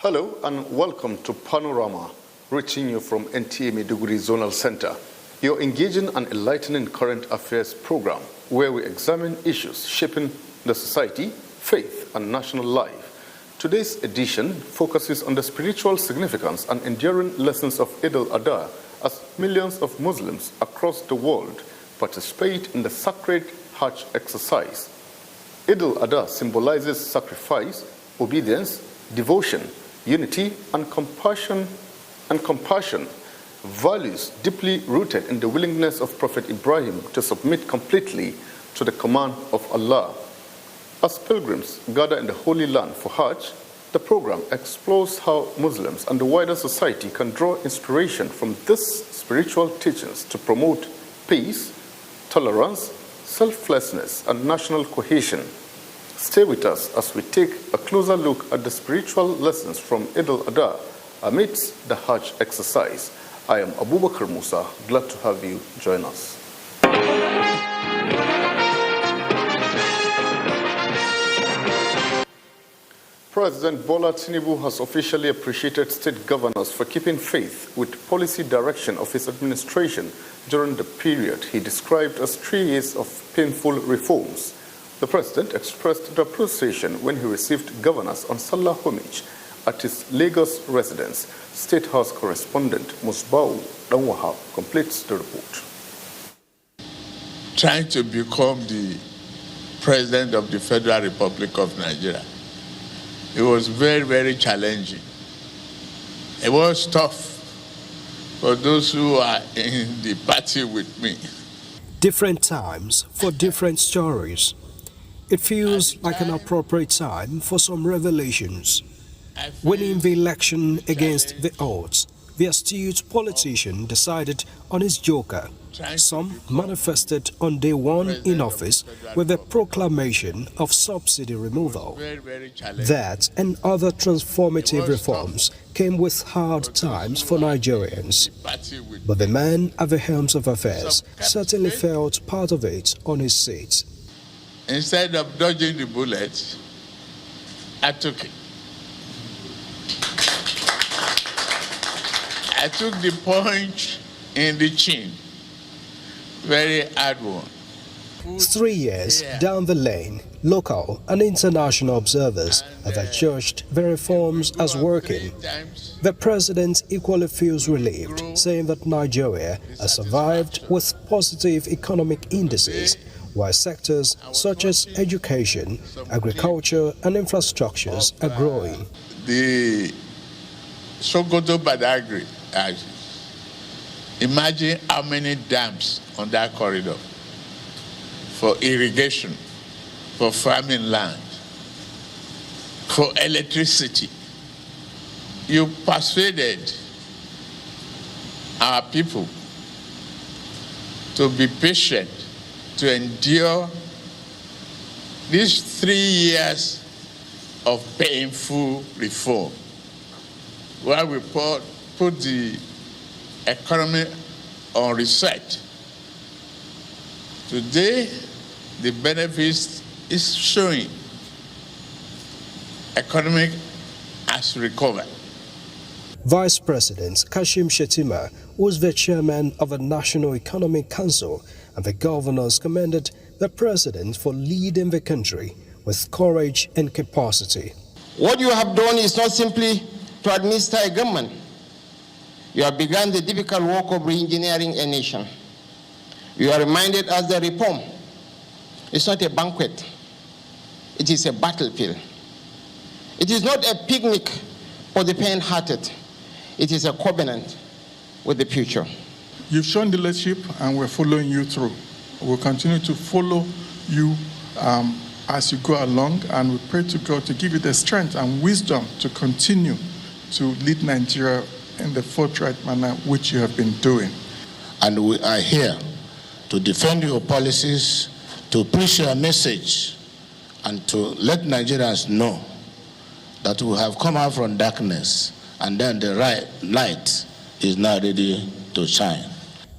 Hello and welcome to Panorama, reaching you from NTA Maiduguri Zonal Center. Your engaging and enlightening current affairs program where we examine issues shaping the society, faith and national life. Today's edition focuses on the spiritual significance and enduring lessons of Eid al-Adha as millions of Muslims across the world participate in the sacred Hajj exercise. Eid al-Adha symbolizes sacrifice, obedience, devotion, unity and compassion, values deeply rooted in the willingness of Prophet Ibrahim to submit completely to the command of Allah. As pilgrims gather in the Holy Land for Hajj, the program explores how Muslims and the wider society can draw inspiration from these spiritual teachings to promote peace, tolerance, selflessness, and national cohesion. Stay with us as we take a closer look at the spiritual lessons from Eid al-Adha amidst the Hajj exercise. I am Abubakar Musa, glad to have you join us. President Bola Tinubu has officially appreciated state governors for keeping faith with policy direction of his administration during the period he described as 3 years of painful reforms. The president expressed the appreciation when he received governors on Salah homage at his Lagos residence. State House correspondent Musbau Danwaha completes the report. Trying to become the president of the Federal Republic of Nigeria, it was very, very challenging. It was tough for those who are in the party with me. Different times for different stories. It feels like an appropriate time for some revelations. Winning the election against the odds, the astute politician decided on his joker. Some manifested on day one in office with the proclamation of subsidy removal. That and other transformative reforms came with hard times for Nigerians. But the man at the helms of affairs certainly felt part of it on his seat. Instead of dodging the bullet, I took it. I took the punch in the chin. Very hard one. 3 years down the lane, local and international observers have adjudged the reforms as working. The president equally feels relieved, saying that Nigeria has survived with positive economic indices, while sectors such as education, agriculture and infrastructures are growing. The Sokoto Badagry, imagine how many dams on that corridor for irrigation, for farming land, for electricity. You persuaded our people to be patient, to endure these 3 years of painful reform, where we put the economy on reset. Today, the benefits is showing. Economic has recovered. Vice President Kashim Shettima, who is the chairman of the National Economic Council, and the governors commended the president for leading the country with courage and capacity. What you have done is not simply to administer a government. You have begun the difficult work of re-engineering a nation. You are reminded as the reform. It's not a banquet. It is a battlefield. It is not a picnic for the faint-hearted. It is a covenant with the future. You've shown the leadership and we're following you through. We'll continue to follow you as you go along, and we pray to God to give you the strength and wisdom to continue to lead Nigeria in the forthright manner which you have been doing. And we are here to defend your policies, to preach your message, and to let Nigerians know that we have come out from darkness and then the light is now ready to shine.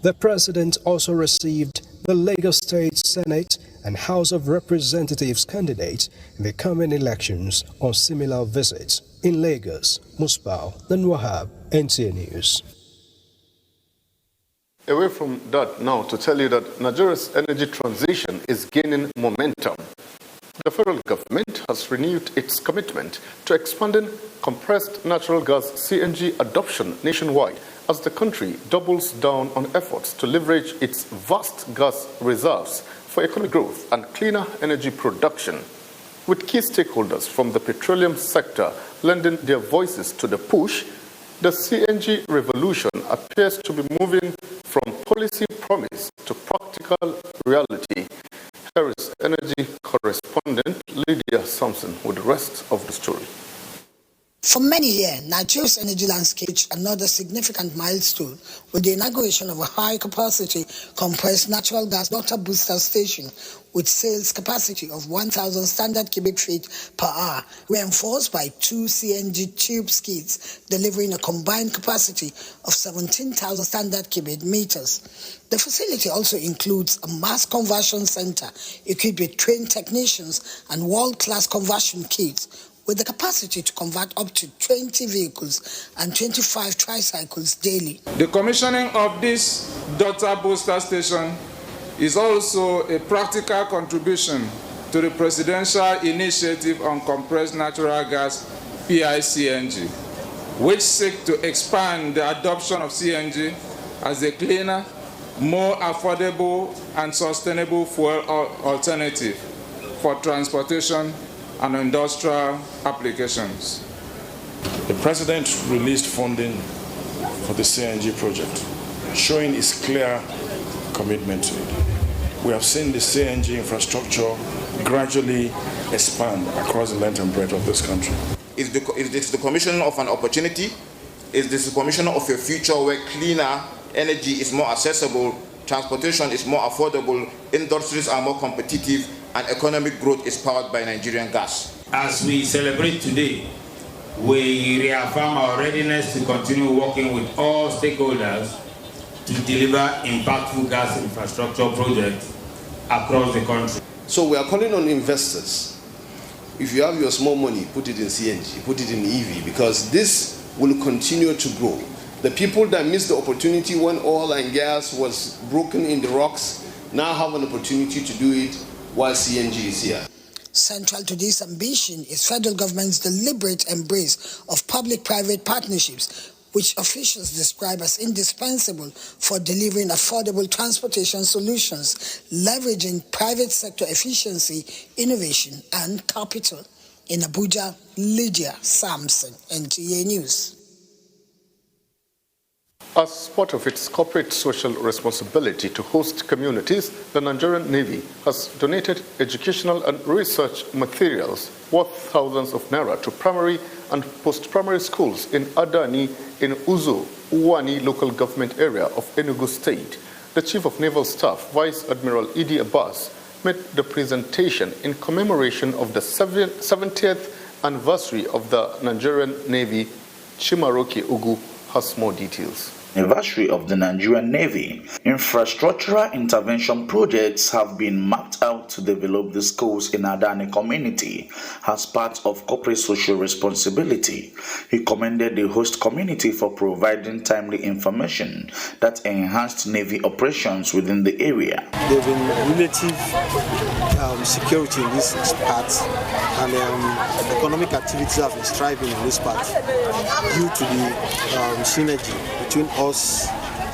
The president also received the Lagos State Senate and House of Representatives candidates in the coming elections on similar visits. In Lagos, Musbao, then Wahab, NTA News. Away from that now to tell you that Nigeria's energy transition is gaining momentum. The federal government has renewed its commitment to expanding compressed natural gas (CNG) adoption nationwide as the country doubles down on efforts to leverage its vast gas reserves for economic growth and cleaner energy production. With key stakeholders from the petroleum sector lending their voices to the push, the CNG revolution appears to be moving from policy promise to practical reality. Here is energy correspondent Lydia Sampson with the rest of the story. For many years, Nigeria's energy landscape reached another significant milestone with the inauguration of a high-capacity compressed natural gas water booster station with sales capacity of 1,000 standard cubic feet per hour, reinforced by 2 CNG tube skids, delivering a combined capacity of 17,000 standard cubic meters. The facility also includes a mass conversion center equipped with trained technicians and world-class conversion kits, with the capacity to convert up to 20 vehicles and 25 tricycles daily. The commissioning of this daughter booster station is also a practical contribution to the presidential initiative on compressed natural gas (PICNG), which seeks to expand the adoption of CNG as a cleaner, more affordable and sustainable fuel alternative for transportation and industrial applications. The President released funding for the CNG project, showing his clear commitment to it. We have seen the CNG infrastructure gradually expand across the length and breadth of this country. Is this the commission of an opportunity? Is this the commission of a future where cleaner energy is more accessible, transportation is more affordable, industries are more competitive, and economic growth is powered by Nigerian gas? As we celebrate today, we reaffirm our readiness to continue working with all stakeholders to deliver impactful gas infrastructure projects across the country. So we are calling on investors. If you have your small money, put it in CNG, put it in EV, because this will continue to grow. The people that missed the opportunity when oil and gas was broken in the rocks now have an opportunity to do it while CNG is here. Central to this ambition is federal government's deliberate embrace of public-private partnerships, which officials describe as indispensable for delivering affordable transportation solutions, leveraging private sector efficiency, innovation, and capital. In Abuja, Lydia Sampson, NTA News. As part of its corporate social responsibility to host communities, the Nigerian Navy has donated educational and research materials worth thousands of naira to primary and post-primary schools in Adani in Uzo, Uwani local government area of Enugu State. The Chief of Naval Staff, Vice Admiral Idi Abbas, made the presentation in commemoration of the 70th anniversary of the Nigerian Navy. Chimaroke Ugu has more details. Anniversary of the Nigerian Navy, infrastructural intervention projects have been mapped out to develop the schools in Adani community as part of corporate social responsibility. He commended the host community for providing timely information that enhanced Navy operations within the area. There have been relative security in this part, and economic activities have been thriving in this part due to the synergy between us,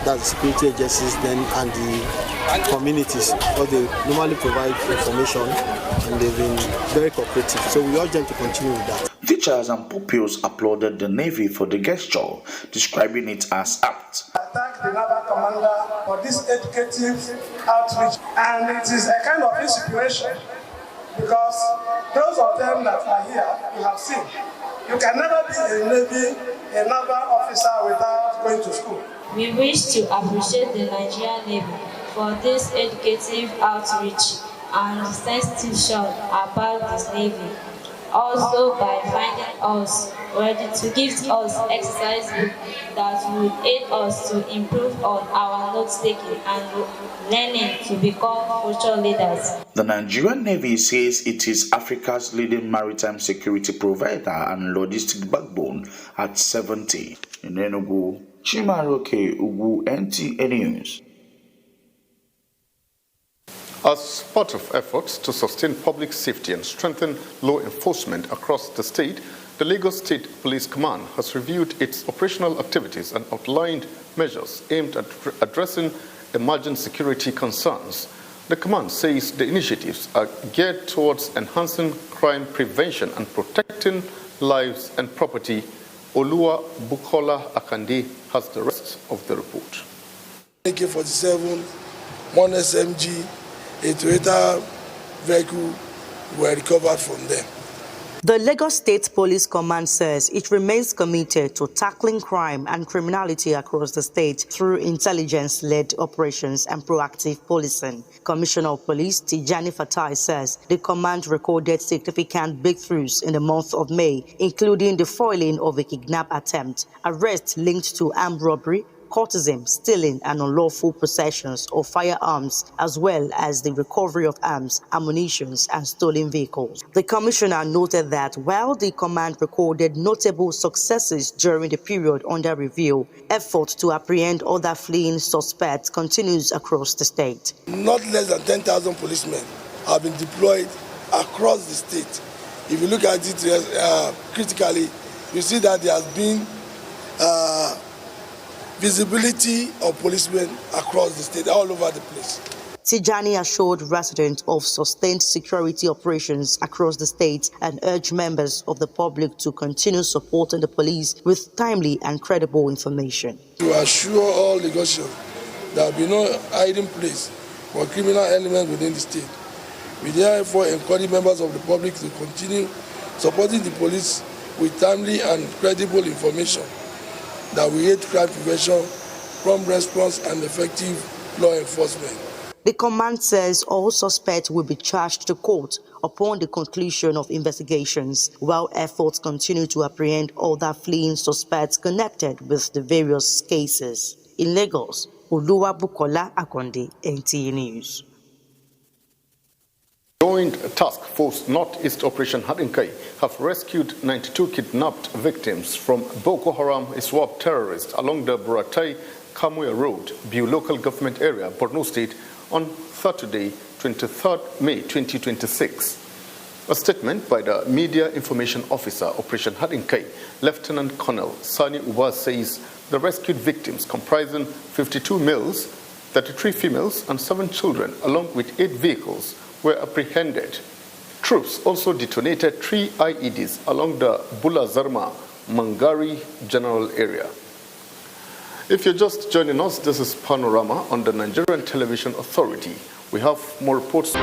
that's the security agencies, then and the communities, because they normally provide information and they've been very cooperative. So we urge them to continue with that. Teachers and pupils applauded the Navy for the gesture, describing it as apt. I thank the Naval Commander for this educative outreach, and it is a kind of inspiration because those of them that are here, you have seen, you can never be a naval officer without going to school. We wish to appreciate the Nigerian Navy for this educative outreach and sensitive shot about this Navy. Also by finding us ready to give us exercise book that would aid us to improve on our note-taking and learning to become future leaders. The Nigerian Navy says it is Africa's leading maritime security provider and logistic backbone at 70. In Enugu, Chimaroke Ugu, NTA News. As part of efforts to sustain public safety and strengthen law enforcement across the state, the Lagos State Police Command has reviewed its operational activities and outlined measures aimed at addressing emerging security concerns. The command says the initiatives are geared towards enhancing crime prevention and protecting lives and property. Oluwa Bukola Akande has the rest of the report. AK-47, 1 SMG, a Toyota vehicle were recovered from them. The Lagos State Police Command says it remains committed to tackling crime and criminality across the state through intelligence-led operations and proactive policing. Commissioner of Police Tijani Fatai says the command recorded significant breakthroughs in the month of May, including the foiling of a kidnap attempt, arrests linked to armed robbery, courtesan, stealing and unlawful possessions of firearms, as well as the recovery of arms, ammunition and stolen vehicles. The commissioner noted that while the command recorded notable successes during the period under review, effort to apprehend other fleeing suspects continues across the state. Not less than 10,000 policemen have been deployed across the state. If you look at it critically, you see that there has been visibility of policemen across the state, all over the place. Tijani assured residents of sustained security operations across the state and urged members of the public to continue supporting the police with timely and credible information. To assure all Lagosians there will be no hiding place for criminal elements within the state. We therefore encourage members of the public to continue supporting the police with timely and credible information that will aid crime prevention, prompt response, and effective law enforcement. The command says all suspects will be charged to court upon the conclusion of investigations, while efforts continue to apprehend other fleeing suspects connected with the various cases. In Lagos, Oluwa Bukola Akande, NTA News. Joint Task Force Northeast Operation Hadinkai have rescued 92 kidnapped victims from Boko Haram ISWAP terrorists along the Buratai-Kamuya Road, Biu local government area, Borno State, on Saturday, 23rd May 2026. A statement by the Media Information Officer, Operation Hadinkai, Lieutenant Colonel Sani Uba, says the rescued victims, comprising 52 males, 33 females, and 7 children, along with 8 vehicles, were apprehended. Troops also detonated 3 IEDs along the Bula Zarma Mangari general area. If you're just joining us, this is Panorama on the Nigerian Television Authority. We have more reports.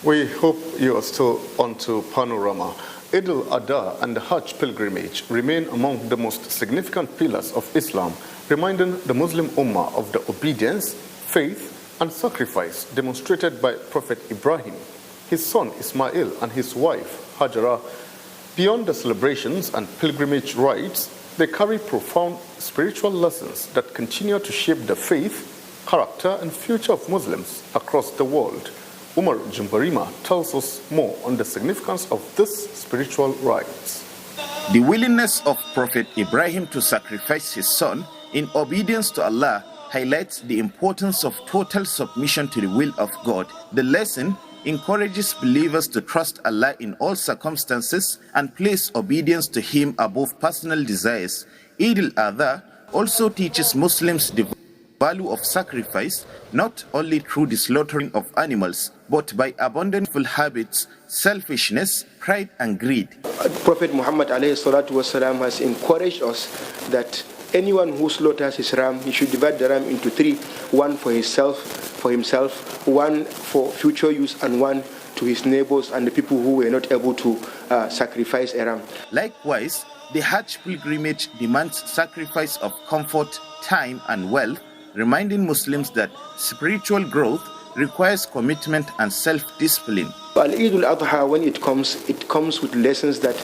We hope you are still on to Panorama. Eid al-Adha and the Hajj pilgrimage remain among the most significant pillars of Islam, reminding the Muslim Ummah of the obedience, faith, and sacrifice demonstrated by Prophet Ibrahim, his son Ismail, and his wife Hajara. Beyond the celebrations and pilgrimage rites, they carry profound spiritual lessons that continue to shape the faith, character, and future of Muslims across the world. Umar Jumbarima tells us more on the significance of this spiritual rites. The willingness of Prophet Ibrahim to sacrifice his son in obedience to Allah highlights the importance of total submission to the will of God. The lesson encourages believers to trust Allah in all circumstances and place obedience to Him above personal desires. Eid al-Adha also teaches Muslims the value of sacrifice, not only through the slaughtering of animals, but by abandoning evil habits, selfishness, pride, and greed. Prophet Muhammad ﷺ has encouraged us that anyone who slaughters his ram, he should divide the ram into 3, one for himself, one for future use, and one to his neighbors and the people who were not able to sacrifice a ram. Likewise, the Hajj pilgrimage demands sacrifice of comfort, time, and wealth, reminding Muslims that spiritual growth requires commitment and self-discipline. Al-Eid al-Adha, when it comes with lessons that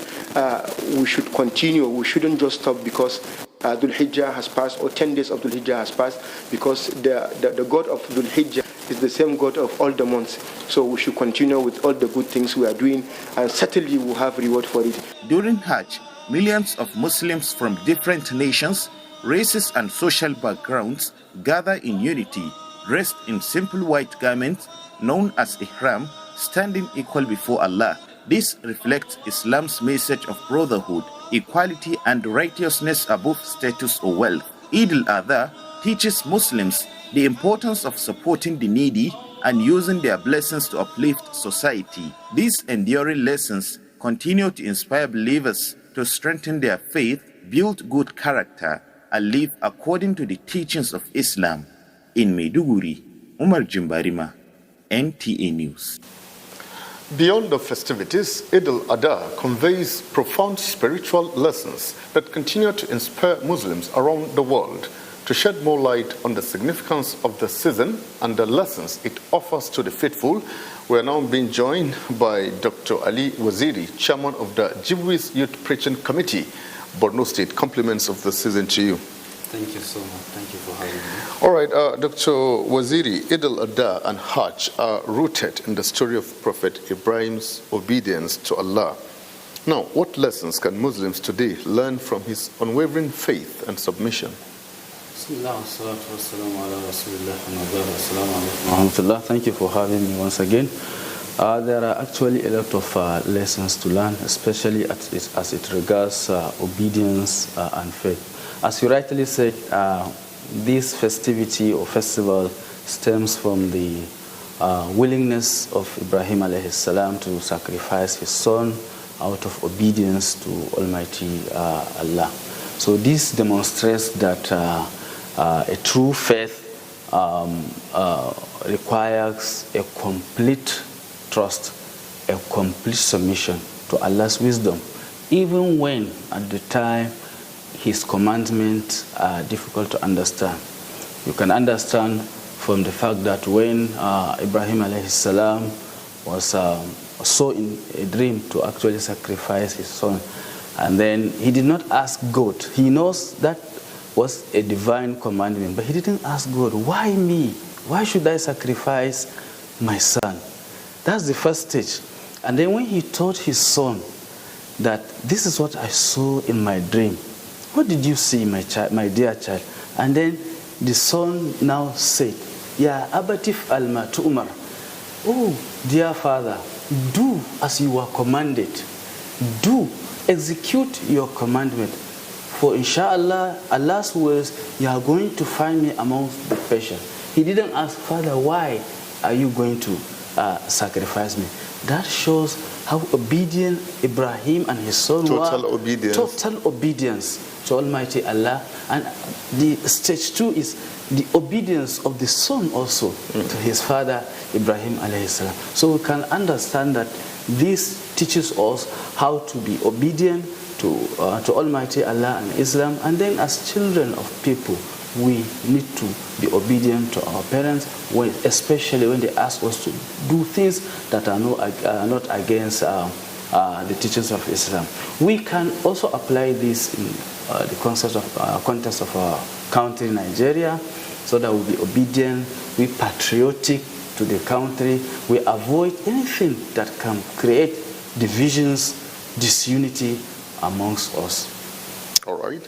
we should continue. We shouldn't just stop because Dhul Hijjah has passed, or 10 days of Dhul Hijjah has passed, because the God of Dhul Hijjah is the same God of all the months. So we should continue with all the good things we are doing, and certainly we'll have reward for it. During Hajj, millions of Muslims from different nations, races and social backgrounds gather in unity, dressed in simple white garments known as ihram, standing equal before Allah. This reflects Islam's message of brotherhood, equality and righteousness above status or wealth. Eid al-Adha teaches Muslims the importance of supporting the needy and using their blessings to uplift society. These enduring lessons continue to inspire believers to strengthen their faith, build good character, and live according to the teachings of Islam. In Maiduguri, Umar Jimbarima, NTA News. Beyond the festivities, Eid al-Adha conveys profound spiritual lessons that continue to inspire Muslims around the world to shed more light on the significance of the season and the lessons it offers to the faithful. We are now being joined by Dr. Ali Waziri, Chairman of the Jibwis Youth Preaching Committee, Borno State. Compliments of the season to you. Thank you so much. Thank you for having me. All right, Dr. Waziri, Eid al-Adha and Hajj are rooted in the story of Prophet Ibrahim's obedience to Allah. Now, what lessons can Muslims today learn from his unwavering faith and submission? Thank you for having me once again. There are actually a lot of lessons to learn, especially as it regards obedience and faith. As you rightly said, this festivity or festival stems from the willingness of Ibrahim alayhi salam to sacrifice his son out of obedience to Almighty Allah. So this demonstrates that a true faith requires a complete trust, a complete submission to Allah's wisdom, even when at the time his commandments are difficult to understand. You can understand from the fact that when Ibrahim alayhi salam was saw in a dream to actually sacrifice his son, and then he did not ask God. He knows that was a divine commandment, but he didn't ask God, why me? Why should I sacrifice my son? That's the first stage. And then when he told his son that this is what I saw in my dream, what did you see, my child, my dear child? And then the son now said, Ya abatif alma tu'mar. Oh, dear father, do as you are commanded. Do, execute your commandment. For inshallah, Allah's words, you are going to find me amongst the patient. He didn't ask, Father, why are you going to sacrifice me? That shows how obedient Ibrahim and his son were. Total obedience. Total obedience to Almighty Allah. And the stage 2 is the obedience of the son also to his father Ibrahim alayhi salam. So we can understand that this teaches us how to be obedient to Almighty Allah and Islam. And then as children of people, we need to be obedient to our parents, especially when they ask us to do things that are not against the teachings of Islam. We can also apply this in the context of our country, Nigeria, so that we'll be obedient, we patriotic to the country, we avoid anything that can create divisions, disunity amongst us. All right.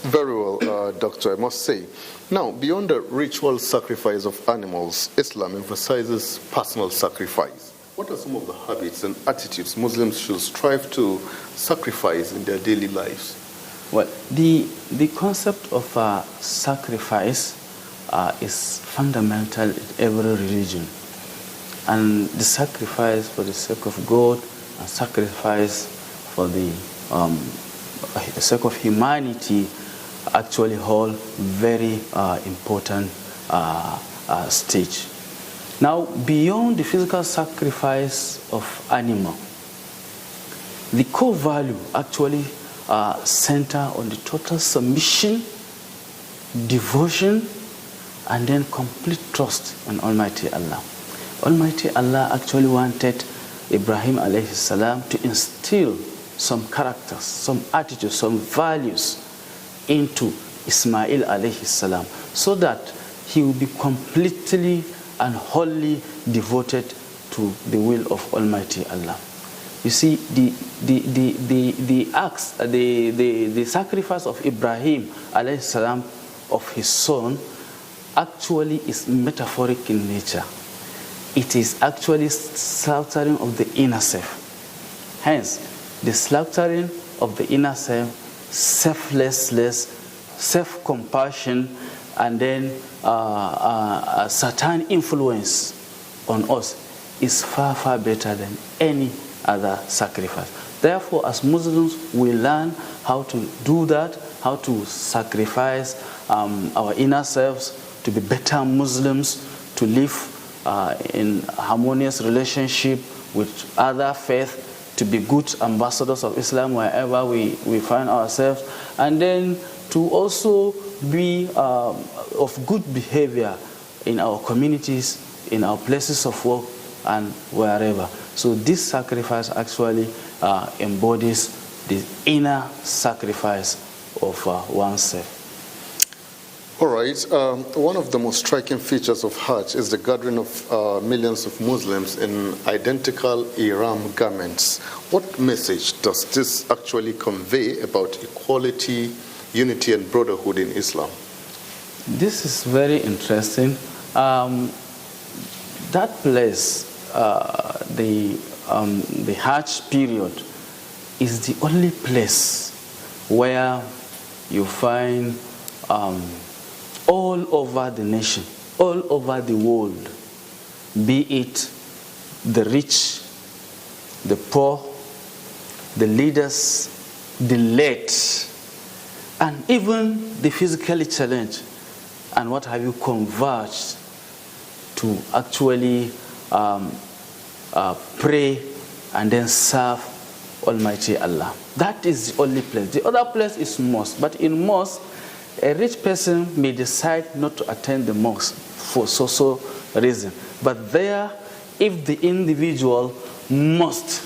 Very well, Doctor, I must say. Now, beyond the ritual sacrifice of animals, Islam emphasizes personal sacrifice. What are some of the habits and attitudes Muslims should strive to sacrifice in their daily lives? Well, the concept of sacrifice is fundamental in every religion. And the sacrifice for the sake of God and sacrifice for the sake of humanity actually hold very important stage. Now, beyond the physical sacrifice of animal, the core value actually center on the total submission, devotion, and then complete trust in Almighty Allah. Almighty Allah actually wanted Ibrahim alayhi salam to instill some characters, some attitudes, some values into Ismail alayhi salam, so that he will be completely and wholly devoted to the will of Almighty Allah. You see, the sacrifice of Ibrahim alayhi salam of his son actually is metaphoric in nature. It is actually slaughtering of the inner self. Hence, the slaughtering of the inner self, selflessness, self-compassion, and then Satan influence on us is far, far better than any other sacrifice. Therefore, as Muslims, we learn how to do that, how to sacrifice our inner selves to be better Muslims, to live in harmonious relationship with other faiths, to be good ambassadors of Islam wherever we find ourselves, and then to also be of good behavior in our communities, in our places of work, and wherever. So this sacrifice actually embodies the inner sacrifice of oneself. All right. One of the most striking features of Hajj is the gathering of millions of Muslims in identical ihram garments. What message does this actually convey about equality, unity, and brotherhood in Islam? This is very interesting. That place, the Hajj period, is the only place where you find all over the nation, all over the world, be it the rich, the poor, the leaders, the late, and even the physically challenged, and what have you, converged to actually pray and then serve Almighty Allah. That is the only place. The other place is mosque, but in mosque, a rich person may decide not to attend the mosque for so reason. But there, if the individual must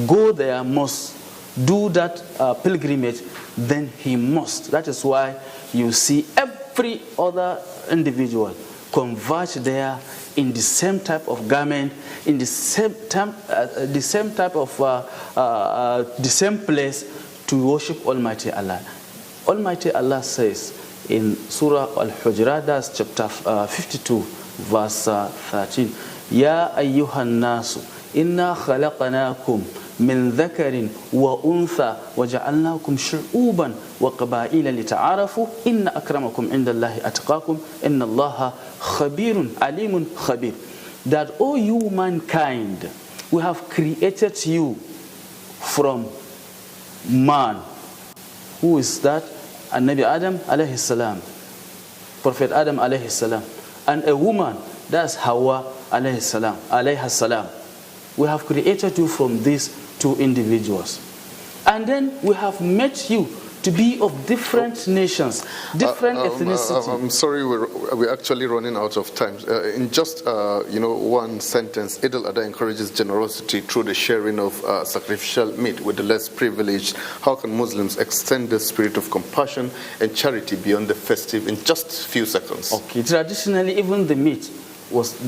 go there, must do that pilgrimage, then he must. That is why you see every other individual converge there in the same type of garment, in the same type of the same place to worship Almighty Allah. Almighty Allah says in Surah Al-Hujurat, that's chapter 52, verse 13, Ya ayyuhan nasu, inna khalaqanakum min dhakarin wa untha wa ja'alnakum shu'uban wa qaba'ila lita'arafu inna akramakum indallahi atqakum inna Allaha khabirun alimun khabir. That, O you mankind, we have created you from man. Who is that? And Nabi Adam alayhi salam, Prophet Adam alayhi salam, and a woman, that's Hawa alayhi salam. We have created you from these two individuals, and then we have made you to be of different nations, different ethnicities. I'm sorry, we're actually running out of time. In just one sentence, Eid al-Adha encourages generosity through the sharing of sacrificial meat with the less privileged. How can Muslims extend the spirit of compassion and charity beyond the festive in just a few seconds? Okay, traditionally, even the meat was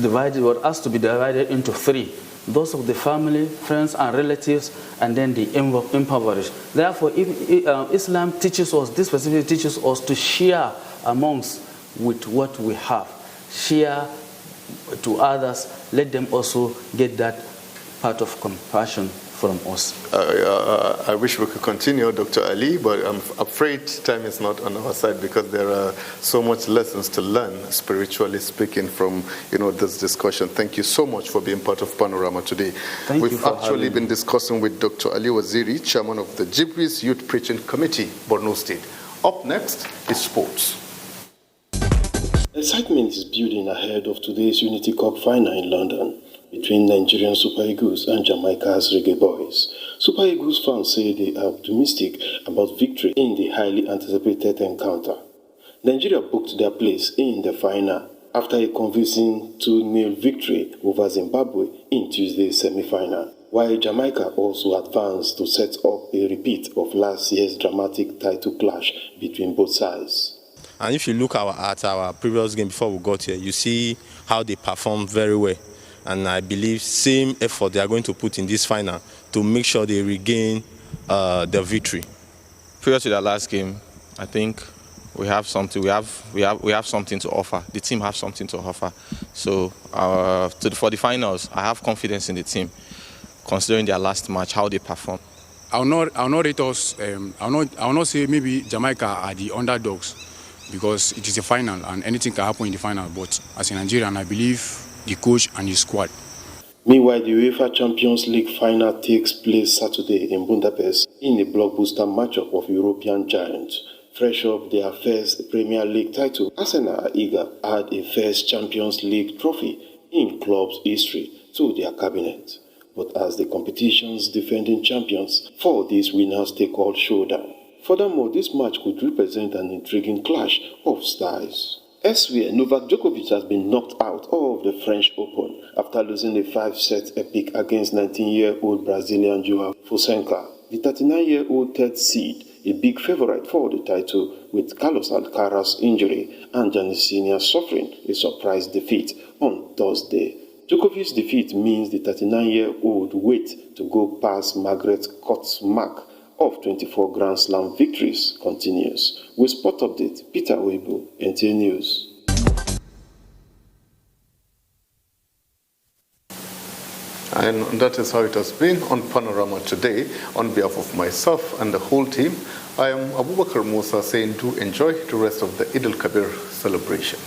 asked to be divided into three. Those of the family, friends, and relatives, and then the impoverished. Therefore, Islam teaches us, this specifically teaches us to share amongst with what we have. Share to others, let them also get that part of compassion from us. I wish we could continue, Dr. Ali, but I'm afraid time is not on our side because there are so much lessons to learn, spiritually speaking, from this discussion. Thank you so much for being part of Panorama today. We've actually been discussing with Dr. Ali Waziri, chairman of the Jibris Youth Preaching Committee, Borno State. Up next is sports. Excitement is building ahead of today's Unity Cup final in London between Nigerian Super Eagles and Jamaica's Reggae Boys. Super Eagles fans say they are optimistic about victory in the highly anticipated encounter. Nigeria booked their place in the final after a convincing 2-0 victory over Zimbabwe in Tuesday's semi-final, while Jamaica also advanced to set up a repeat of last year's dramatic title clash between both sides. And if you look at our previous game before we got here, you see how they performed very well. And I believe same effort they are going to put in this final to make sure they regain the victory. Prior to that last game, I think we have something. We have something to offer. The team have something to offer. So for the finals, I have confidence in the team, considering their last match, how they performed. I'll not rate us. I'll not say maybe Jamaica are the underdogs, because it is a final and anything can happen in the final. But as a Nigerian, I believe the coach and his squad. Meanwhile, the UEFA Champions League final takes place Saturday in Budapest in a blockbuster matchup of European giants. Fresh up their first Premier League title, Arsenal are eager to add a first Champions League trophy in club's history to their cabinet. But as the competition's defending champions, for these winners take all showdown. Furthermore, this match could represent an intriguing clash of styles. Elsewhere, Novak Djokovic has been knocked out of the French Open after losing a 5-set epic against 19-year-old Brazilian Joao Fonseca. The 39-year-old third seed, a big favorite for the title, with Carlos Alcaraz's injury and Jannik Sinner suffering a surprise defeat on Thursday. Djokovic's defeat means the 39-year-old wait to go past Margaret Court's mark of 24 Grand Slam victories continues. With Sport Update, Peter Weibo, NTA News. And that is how it has been on Panorama today. On behalf of myself and the whole team, I am Abubakar Musa saying do enjoy the rest of the Eid al-Kabir celebration.